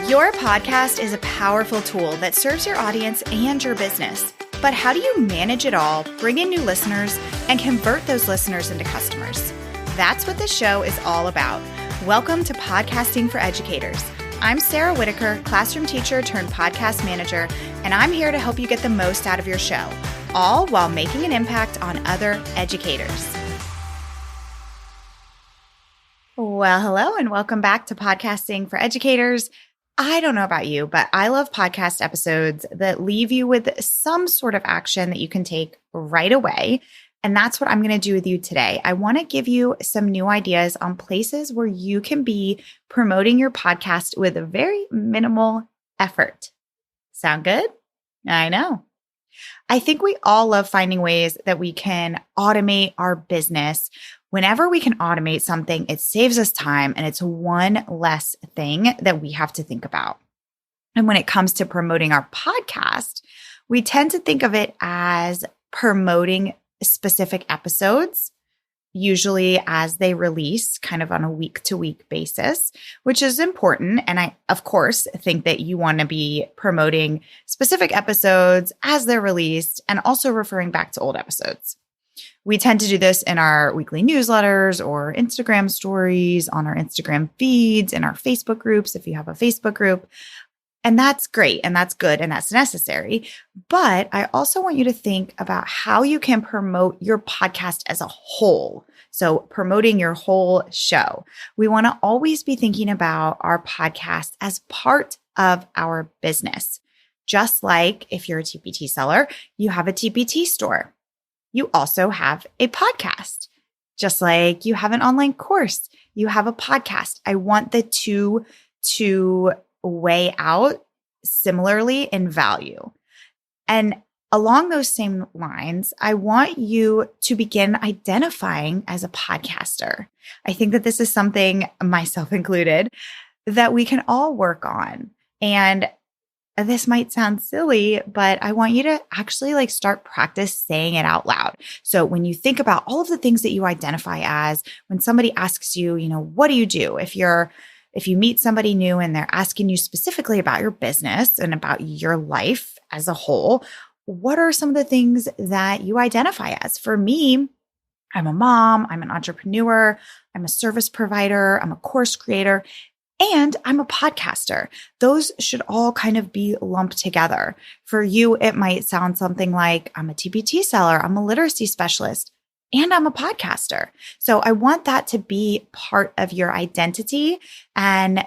Your podcast is a powerful tool that serves your audience and your business. But how do you manage it all, bring in new listeners, and convert those listeners into customers? That's what this show is all about. Welcome to Podcasting for Educators. I'm Sarah Whitaker, classroom teacher turned podcast manager, and I'm here to help you get the most out of your show, all while making an impact on other educators. Well, hello, and welcome back to Podcasting for Educators. I don't know about you, but I love podcast episodes that leave you with some sort of action that you can take right away. And that's what I'm going to do with you today. I want to give you some new ideas on places where you can be promoting your podcast with a very minimal effort. Sound good? I know. I think we all love finding ways that we can automate our business. Whenever we can automate something, it saves us time and it's one less thing that we have to think about. And when it comes to promoting our podcast, we tend to think of it as promoting specific episodes, usually as they release kind of on a week-to-week basis, which is important. And I, of course, think that you want to be promoting specific episodes as they're released and also referring back to old episodes. We tend to do this in our weekly newsletters or Instagram stories, on our Instagram feeds, in our Facebook groups, if you have a Facebook group. And that's great, and that's good, and that's necessary. But I also want you to think about how you can promote your podcast as a whole. So promoting your whole show. We want to always be thinking about our podcast as part of our business. Just like if you're a TPT seller, you have a TPT store. You also have a podcast. Just like you have an online course, you have a podcast. I want the two to weigh out similarly in value. And along those same lines, I want you to begin identifying as a podcaster. I think that this is something, myself included, that we can all work on. And this might sound silly, but I want you to actually start practice saying it out loud. So when you think about all of the things that you identify as, when somebody asks you, what do you do? If you meet somebody new and they're asking you specifically about your business and about your life as a whole, what are some of the things that you identify as? For me, I'm a mom, I'm an entrepreneur, I'm a service provider, I'm a course creator, and I'm a podcaster. Those should all kind of be lumped together. For you, it might sound something like I'm a TPT seller, I'm a literacy specialist, and I'm a podcaster. So I want that to be part of your identity. And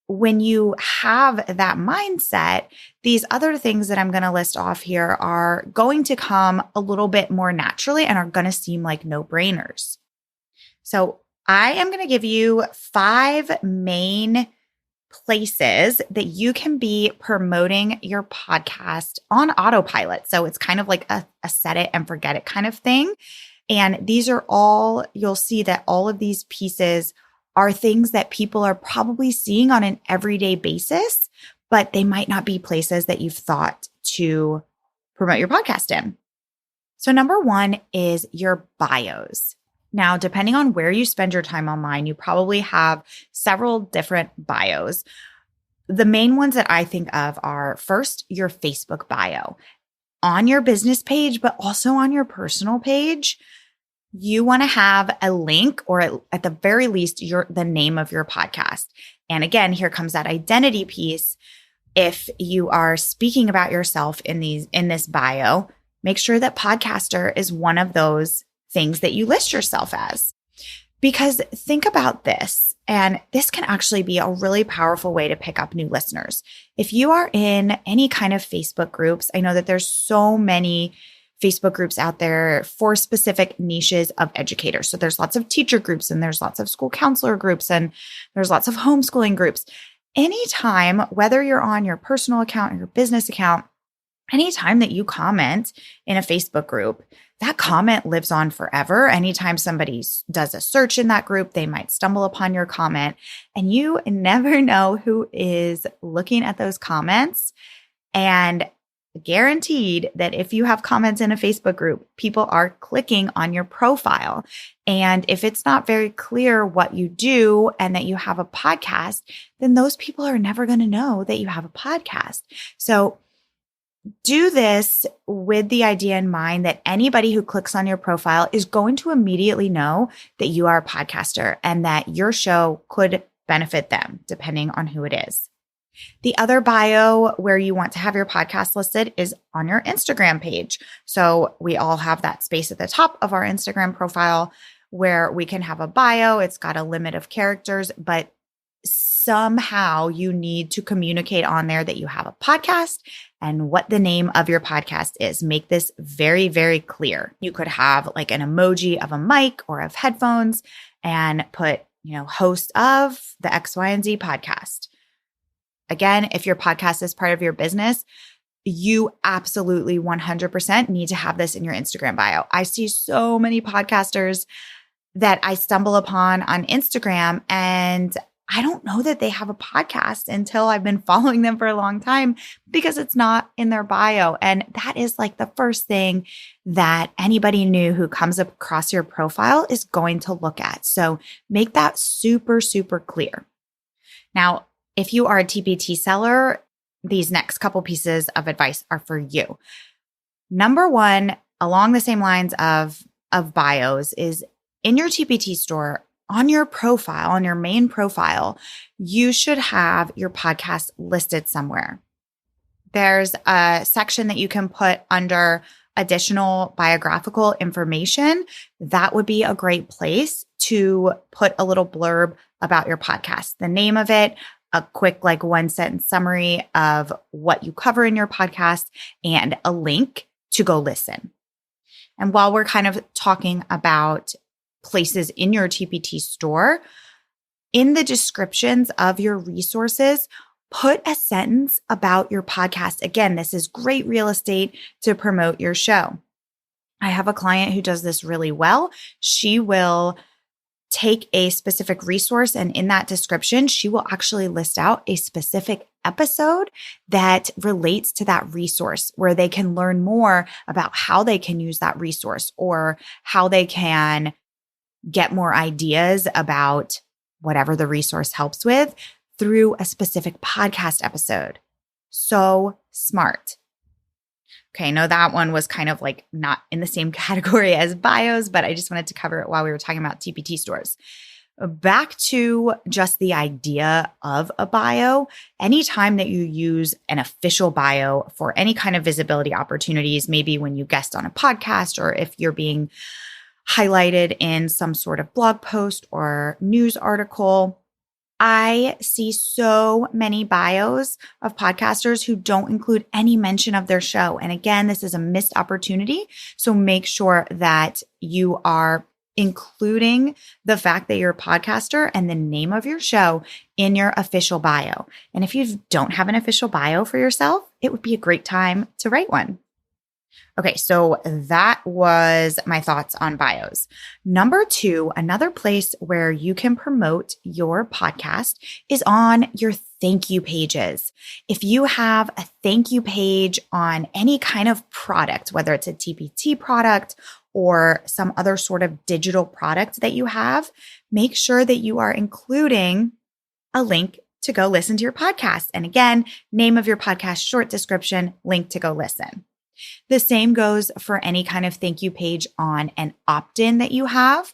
when you have that mindset, these other things that I'm going to list off here are going to come a little bit more naturally and are going to seem like no-brainers. So I am going to give you 5 main places that you can be promoting your podcast on autopilot. So it's kind of like a set it and forget it kind of thing. And these are all, you'll see that all of these pieces are things that people are probably seeing on an everyday basis, but they might not be places that you've thought to promote your podcast in. So number 1 is your bios. Now, depending on where you spend your time online, you probably have several different bios. The main ones that I think of are first, your Facebook bio. On your business page, but also on your personal page, you want to have a link or at the very least, the name of your podcast. And again, here comes that identity piece. If you are speaking about yourself in this bio, make sure that podcaster is one of those things that you list yourself as. Because think about this, and this can actually be a really powerful way to pick up new listeners. If you are in any kind of Facebook groups, I know that there's so many Facebook groups out there for specific niches of educators. So there's lots of teacher groups and there's lots of school counselor groups and there's lots of homeschooling groups. Anytime, whether you're on your personal account or your business account, anytime that you comment in a Facebook group, that comment lives on forever. Anytime somebody does a search in that group, they might stumble upon your comment, and you never know who is looking at those comments. And guaranteed that if you have comments in a Facebook group, people are clicking on your profile. And if it's not very clear what you do and that you have a podcast, then those people are never going to know that you have a podcast. So do this with the idea in mind that anybody who clicks on your profile is going to immediately know that you are a podcaster and that your show could benefit them, depending on who it is. The other bio where you want to have your podcast listed is on your Instagram page. So we all have that space at the top of our Instagram profile where we can have a bio. It's got a limit of characters, but somehow you need to communicate on there that you have a podcast and what the name of your podcast is. Make this very, very clear. You could have like an emoji of a mic or of headphones and put, host of the X, Y, and Z podcast. Again, if your podcast is part of your business, you absolutely 100% need to have this in your Instagram bio. I see so many podcasters that I stumble upon on Instagram, and I don't know that they have a podcast until I've been following them for a long time because it's not in their bio. And that is like the first thing that anybody new who comes across your profile is going to look at. So make that super, super clear. Now, if you are a TPT seller, these next couple pieces of advice are for you. Number one, along the same lines of bios, is in your TPT store, on your profile, on your main profile, you should have your podcast listed somewhere. There's a section that you can put under additional biographical information. That would be a great place to put a little blurb about your podcast, the name of it, a quick 1-sentence summary of what you cover in your podcast, and a link to go listen. And while we're kind of talking about places in your TPT store, in the descriptions of your resources, put a sentence about your podcast. Again, this is great real estate to promote your show. I have a client who does this really well. She will take a specific resource, and in that description, she will actually list out a specific episode that relates to that resource where they can learn more about how they can use that resource or how they can get more ideas about whatever the resource helps with through a specific podcast episode. So smart. Okay, I know that one was kind of not in the same category as bios, but I just wanted to cover it while we were talking about TPT stores. Back to just the idea of a bio. Anytime that you use an official bio for any kind of visibility opportunities, maybe when you guest on a podcast or if you're being highlighted in some sort of blog post or news article, I see so many bios of podcasters who don't include any mention of their show. And again, this is a missed opportunity. So make sure that you are including the fact that you're a podcaster and the name of your show in your official bio. And if you don't have an official bio for yourself, it would be a great time to write one. Okay, so that was my thoughts on bios. Number two, another place where you can promote your podcast is on your thank you pages. If you have a thank you page on any kind of product, whether it's a TPT product or some other sort of digital product that you have, make sure that you are including a link to go listen to your podcast. And again, name of your podcast, short description, link to go listen. The same goes for any kind of thank you page on an opt-in that you have.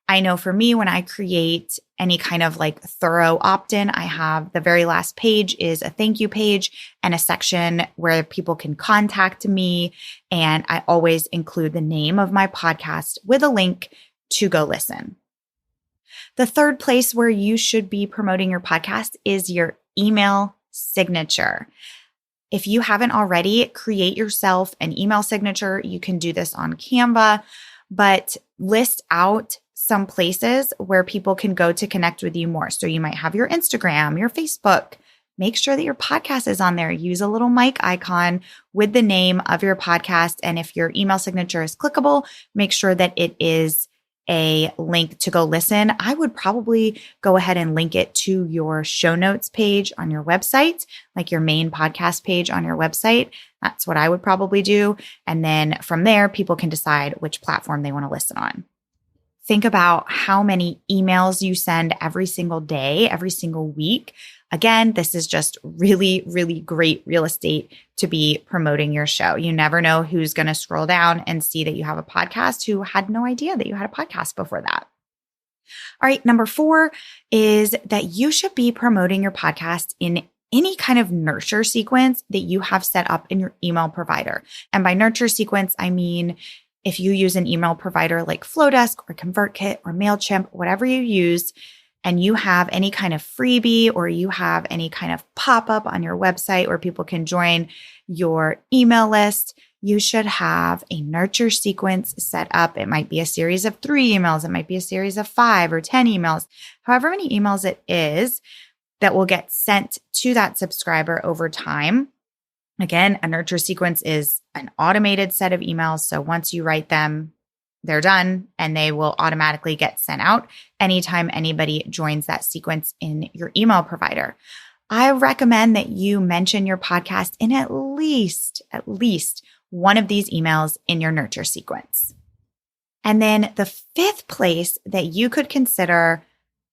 I know for me, when I create any kind of thorough opt-in, I have the very last page is a thank you page and a section where people can contact me. And I always include the name of my podcast with a link to go listen. The third place where you should be promoting your podcast is your email signature. If you haven't already, create yourself an email signature. You can do this on Canva, but list out some places where people can go to connect with you more. So you might have your Instagram, your Facebook. Make sure that your podcast is on there. Use a little mic icon with the name of your podcast. And if your email signature is clickable, make sure that it is a link to go listen, I would probably go ahead and link it to your show notes page on your website, like your main podcast page on your website. That's what I would probably do. And then from there, people can decide which platform they want to listen on. Think about how many emails you send every single day, every single week. Again, this is just really, really great real estate to be promoting your show. You never know who's going to scroll down and see that you have a podcast who had no idea that you had a podcast before that. All right, number 4 is that you should be promoting your podcast in any kind of nurture sequence that you have set up in your email provider. And by nurture sequence, I mean if you use an email provider like Flowdesk or ConvertKit or MailChimp, whatever you use, and you have any kind of freebie or you have any kind of pop-up on your website where people can join your email list, you should have a nurture sequence set up. It might be a series of 3 emails. It might be a series of 5 or 10 emails, however many emails it is that will get sent to that subscriber over time. Again, a nurture sequence is an automated set of emails. So once you write them, they're done and they will automatically get sent out anytime anybody joins that sequence in your email provider. I recommend that you mention your podcast in at least one of these emails in your nurture sequence. And then the 5th place that you could consider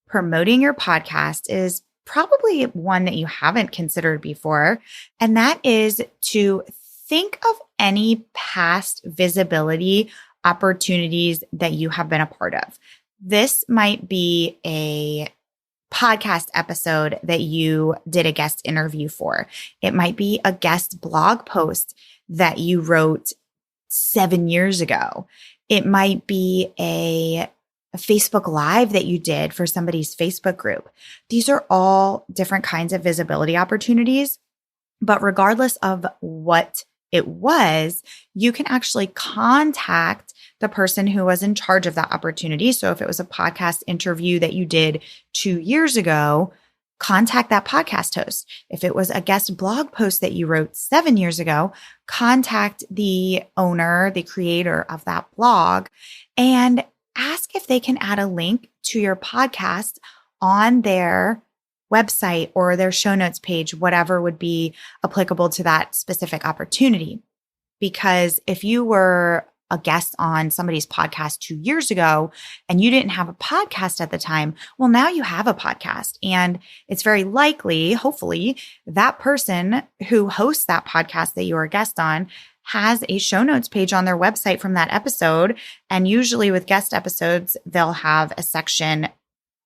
promoting your podcast is probably one that you haven't considered before, and that is to think of any past visibility opportunities that you have been a part of. This might be a podcast episode that you did a guest interview for. It might be a guest blog post that you wrote 7 years ago. It might be a Facebook Live that you did for somebody's Facebook group. These are all different kinds of visibility opportunities, but regardless of what it was, you can actually contact the person who was in charge of that opportunity. So if it was a podcast interview that you did 2 years ago, contact that podcast host. If it was a guest blog post that you wrote 7 years ago, contact the owner, the creator of that blog, and ask if they can add a link to your podcast on their website or their show notes page, whatever would be applicable to that specific opportunity. Because if you were a guest on somebody's podcast 2 years ago and you didn't have a podcast at the time, well, now you have a podcast. And it's very likely, hopefully, that person who hosts that podcast that you're a guest on has a show notes page on their website from that episode. And usually with guest episodes, they'll have a section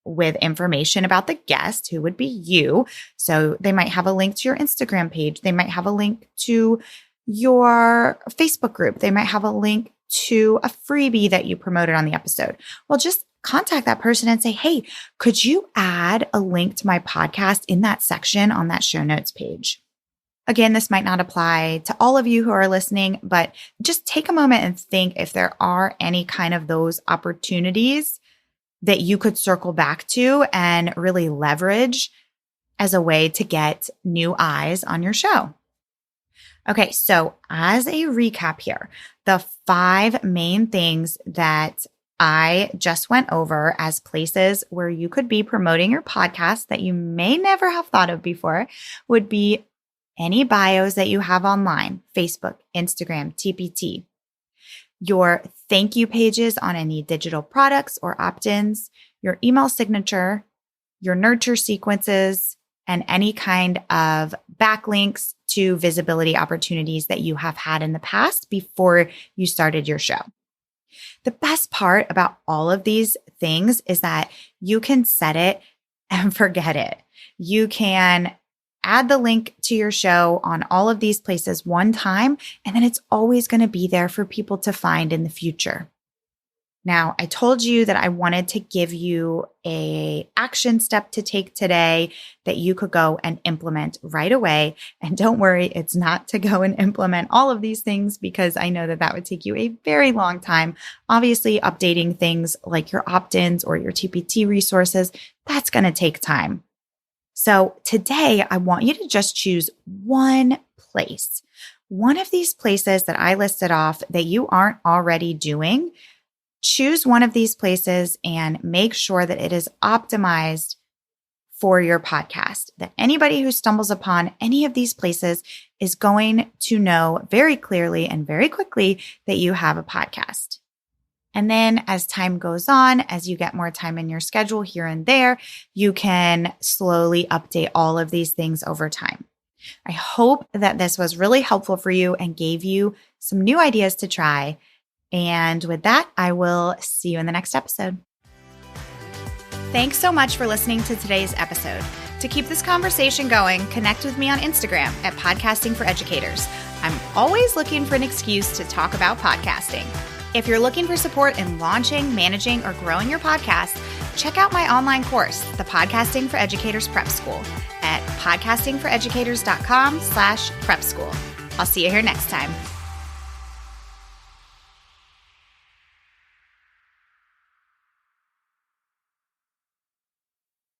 with information about the guest, who would be you. So they might have a link to your Instagram page. They might have a link to your Facebook group. They might have a link to a freebie that you promoted on the episode. Well, just contact that person and say, hey, could you add a link to my podcast in that section on that show notes page? Again, this might not apply to all of you who are listening, but just take a moment and think if there are any kind of those opportunities that you could circle back to and really leverage as a way to get new eyes on your show. Okay, so as a recap here, the 5 main things that I just went over as places where you could be promoting your podcast that you may never have thought of before would be any bios that you have online, Facebook, Instagram, TPT, your thank you pages on any digital products or opt-ins, your email signature, your nurture sequences, and any kind of backlinks to visibility opportunities that you have had in the past before you started your show. The best part about all of these things is that you can set it and forget it. You can add the link to your show on all of these places one time, and then it's always going to be there for people to find in the future. Now, I told you that I wanted to give you an action step to take today that you could go and implement right away. And don't worry, it's not to go and implement all of these things because I know that that would take you a very long time. Obviously, updating things like your opt-ins or your TPT resources, that's going to take time. So today, I want you to just choose one place, one of these places that I listed off that you aren't already doing, choose one of these places and make sure that it is optimized for your podcast, that anybody who stumbles upon any of these places is going to know very clearly and very quickly that you have a podcast. And then as time goes on, as you get more time in your schedule here and there, you can slowly update all of these things over time. I hope that this was really helpful for you and gave you some new ideas to try. And with that, I will see you in the next episode. Thanks so much for listening to today's episode. To keep this conversation going, connect with me on Instagram at Podcasting for Educators. I'm always looking for an excuse to talk about podcasting. If you're looking for support in launching, managing, or growing your podcast, check out my online course, the Podcasting for Educators Prep School, at podcastingforeducators.com/prep school. I'll see you here next time.